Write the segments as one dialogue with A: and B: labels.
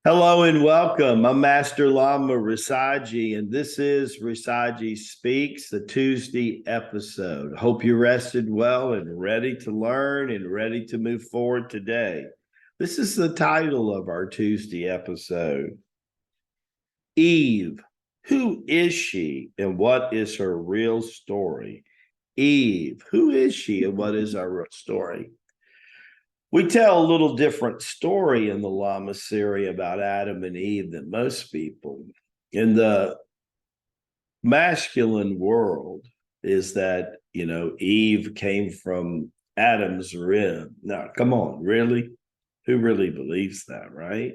A: Hello and welcome. I'm Master Lama Rasaji, and this is Rasaji Speaks, the Tuesday episode. Hope you rested well and ready to learn and ready to move forward today. This is the title of our Tuesday episode. Eve, who is she and what is her real story? Eve, who is she and what is our real story? We tell a little different story in the Lama series about Adam and Eve than most people. In the masculine world is that, Eve came from Adam's rib. Now, come on, really? Who really believes that, right?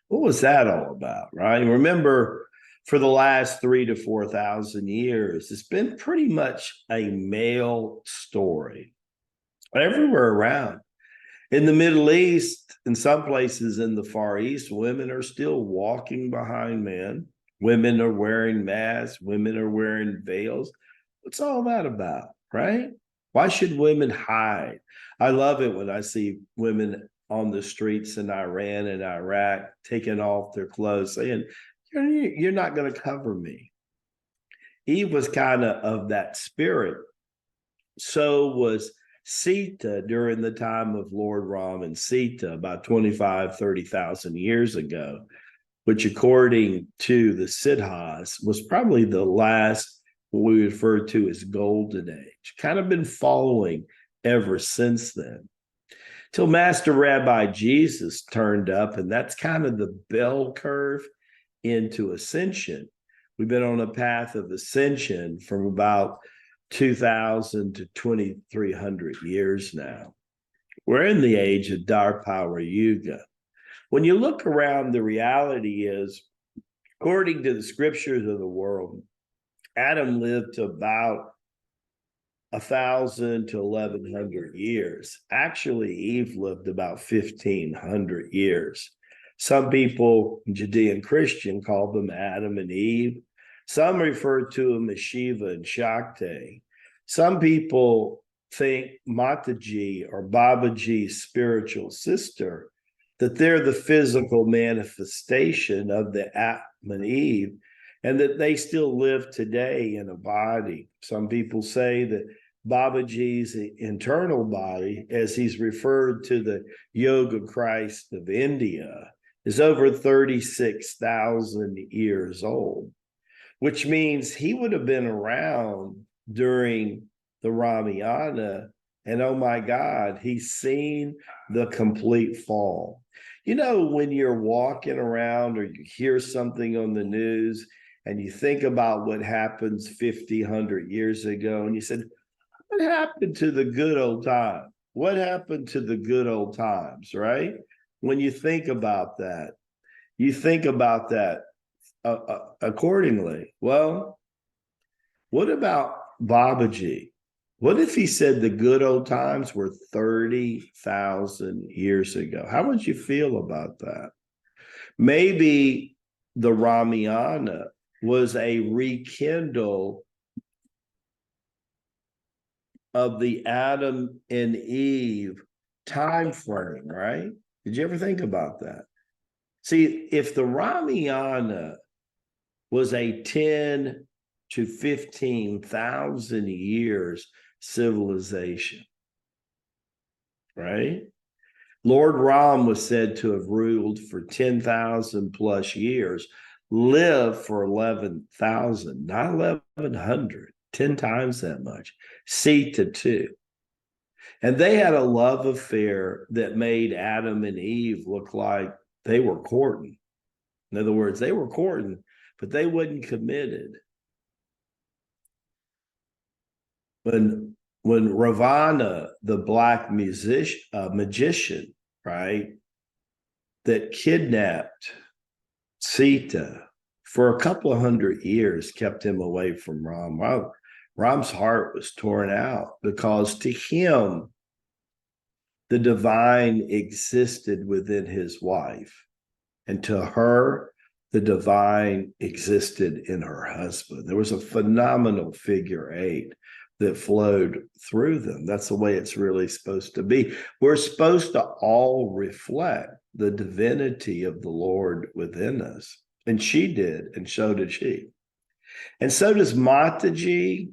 A: What was that all about, right? Remember, for the last 3,000 to 4,000 years, it's been pretty much a male story everywhere around. In the Middle East, in some places in the Far East, women are still walking behind men. Women are wearing masks. Women are wearing veils. What's all that about, right? Why should women hide? I love it when I see women on the streets in Iran and Iraq taking off their clothes, saying, you're not going to cover me. Eve was kind of that spirit. So was Sita during the time of Lord Ram and Sita about 30,000 years ago, which according to the Siddhas was probably the last, what we refer to as golden age, kind of been following ever since then. Till Master Rabbi Jesus turned up, and that's kind of the bell curve into ascension. We've been on a path of ascension from about 2,000 to 2,300 years now. We're in the age of Dark Power Yuga. When you look around, the reality is, according to the scriptures of the world, Adam lived to about 1,000 to 1,100 years. Actually, Eve lived about 1,500 years. Some people, Judean Christian, call them Adam and Eve. Some refer to them as Shiva and Shakti. Some people think Mataji or Babaji's spiritual sister, that they're the physical manifestation of the Adam and Eve, and that they still live today in a body. Some people say that Babaji's internal body, as he's referred to the Yoga Christ of India, is over 36,000 years old, which means he would have been around during the Ramayana. And oh my God, he's seen the complete fall. When you're walking around or you hear something on the news and you think about what happens 50, 100 years ago, and you said, what happened to the good old time? What happened to the good old times, right? When you think about that, you think about that accordingly. Well, what about Babaji? What if he said the good old times were 30,000 years ago? How would you feel about that? Maybe the Ramayana was a rekindle of the Adam and Eve time frame, right? Did you ever think about that? See, if the Ramayana was a 10 to 15,000 years civilization, right? Lord Ram was said to have ruled for 10,000 plus years, lived for 11,000, not 1,100, 10 times that much. Sita too. And they had a love affair that made Adam and Eve look like they were courting. In other words, they were courting, but they wasn't committed. When Ravana, the black magician, right, that kidnapped Sita for a couple of 100 years, kept him away from Ram. Ram's heart was torn out because to him, the divine existed within his wife. And to her, the divine existed in her husband. There was a phenomenal figure eight that flowed through them. That's the way it's really supposed to be. We're supposed to all reflect the divinity of the Lord within us. And she did, and so did she. And so does Mataji,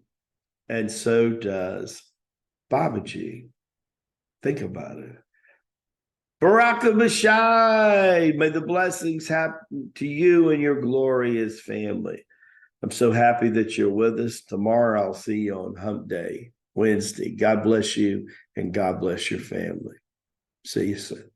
A: and so does Babaji. Think about it. Baraka Bashai, may the blessings happen to you and your glorious family. I'm so happy that you're with us. Tomorrow I'll see you on Hump Day, Wednesday. God bless you and God bless your family. See you soon.